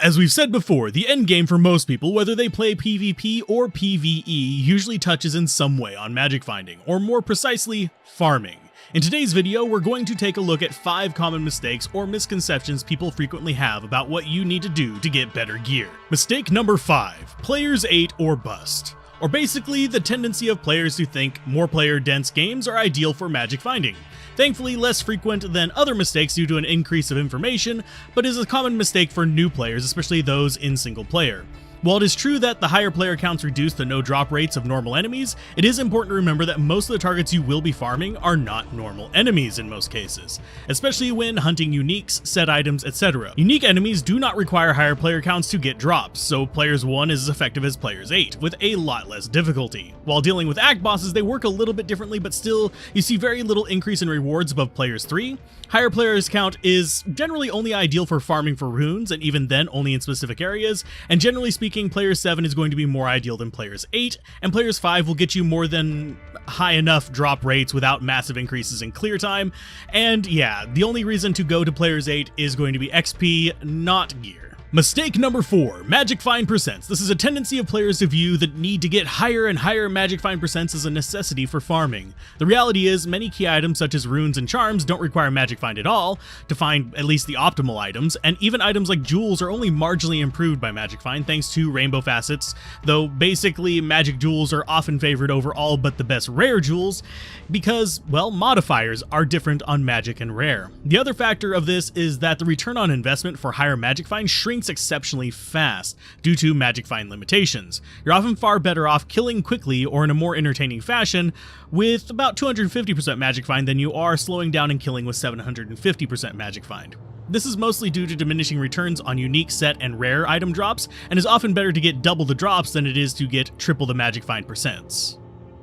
As we've said before, the endgame for most people, whether they play PvP or PvE, usually touches in some way on magic finding, or more precisely, farming. In today's video, we're going to take a look at 5 common mistakes or misconceptions people frequently have about what you need to do to get better gear. Mistake number 5, players 8 or bust. Or basically, the tendency of players to think more player-dense games are ideal for magic finding. Thankfully, less frequent than other mistakes due to an increase of information, but is a common mistake for new players, especially those in single player. While it is true that the higher player counts reduce the no drop rates of normal enemies, it is important to remember that most of the targets you will be farming are not normal enemies in most cases, especially when hunting uniques, set items, etc. Unique enemies do not require higher player counts to get drops, so players 1 is as effective as players 8, with a lot less difficulty. While dealing with act bosses, they work a little bit differently, but still, you see very little increase in rewards above players 3. Higher players count is generally only ideal for farming for runes, and even then only in specific areas, and generally speaking, player 7 is going to be more ideal than players 8, and players 5 will get you more than high enough drop rates without massive increases in clear time, and yeah, the only reason to go to players 8 is going to be XP, not gear. Mistake number 4, magic find percents. This is a tendency of players to view the need to get higher and higher magic find percents as a necessity for farming. The reality is, many key items such as runes and charms don't require magic find at all to find at least the optimal items, and even items like jewels are only marginally improved by magic find thanks to rainbow facets, though basically magic jewels are often favored over all but the best rare jewels because, well, modifiers are different on magic and rare. The other factor of this is that the return on investment for higher magic find shrinks exceptionally fast due to magic find limitations. You're often far better off killing quickly or in a more entertaining fashion with about 250% magic find than you are slowing down and killing with 750% magic find. This is mostly due to diminishing returns on unique, set, and rare item drops, and is often better to get double the drops than it is to get triple the magic find percents.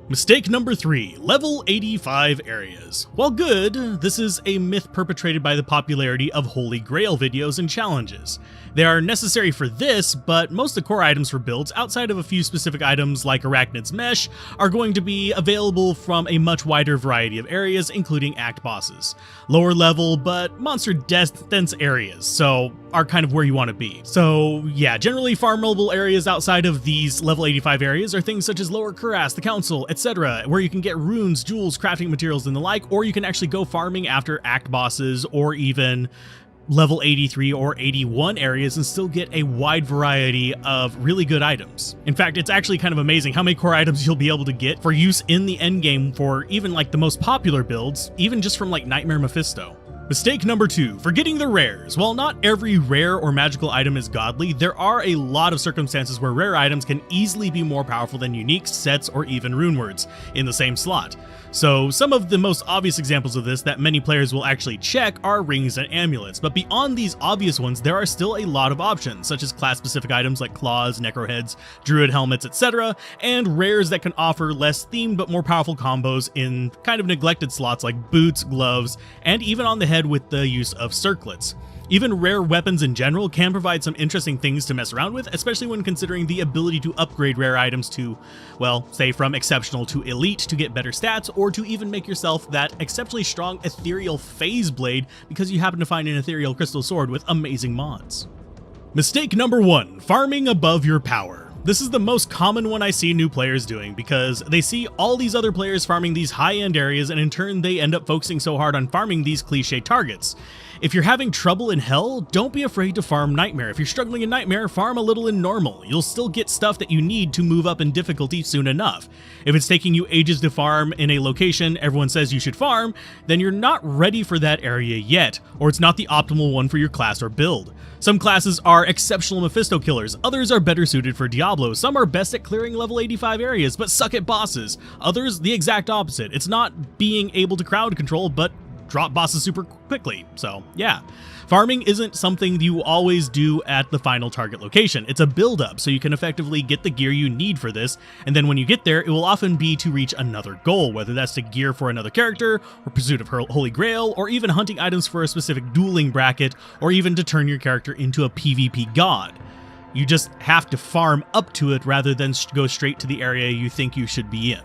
Mistake number 3, level 85 areas. While good, this is a myth perpetrated by the popularity of Holy Grail videos and challenges. They are necessary for this, but most of the core items for builds, outside of a few specific items like Arachnid's Mesh, are going to be available from a much wider variety of areas, including act bosses. Lower level, but monster dense areas, so are kind of where you want to be. So yeah, generally farmable areas outside of these level 85 areas are things such as Lower Kuras, the Council, etc., where you can get runes, jewels, crafting materials, and the like, or you can actually go farming after act bosses or even level 83 or 81 areas and still get a wide variety of really good items. In fact, it's actually kind of amazing how many core items you'll be able to get for use in the endgame for even like the most popular builds, even just from like Nightmare Mephisto. Mistake number 2, forgetting the rares. While not every rare or magical item is godly, there are a lot of circumstances where rare items can easily be more powerful than unique, sets, or even rune words in the same slot. So some of the most obvious examples of this that many players will actually check are rings and amulets, but beyond these obvious ones, there are still a lot of options, such as class-specific items like claws, necroheads, druid helmets, etc., and rares that can offer less themed but more powerful combos in kind of neglected slots like boots, gloves, and even on the head with the use of circlets. Even rare weapons in general can provide some interesting things to mess around with, especially when considering the ability to upgrade rare items to, well, say from exceptional to elite to get better stats, or to even make yourself that exceptionally strong ethereal phase blade because you happen to find an ethereal crystal sword with amazing mods. Mistake number 1, farming above your power. This is the most common one I see new players doing because they see all these other players farming these high-end areas, and in turn they end up focusing so hard on farming these cliche targets. If you're having trouble in Hell, don't be afraid to farm Nightmare. If you're struggling in Nightmare, farm a little in Normal. You'll still get stuff that you need to move up in difficulty soon enough. If it's taking you ages to farm in a location everyone says you should farm, then you're not ready for that area yet, or it's not the optimal one for your class or build. Some classes are exceptional Mephisto killers, others are better suited for Diablo, some are best at clearing level 85 areas but suck at bosses, others the exact opposite. It's not being able to crowd control, but drop bosses super quickly. So yeah, farming isn't something you always do at the final target location. It's a build up so you can effectively get the gear you need for this, and then when you get there, it will often be to reach another goal, whether that's to gear for another character, or pursuit of Holy Grail, or even hunting items for a specific dueling bracket, or even to turn your character into a PvP god. You just have to farm up to it rather than go straight to the area you think you should be in.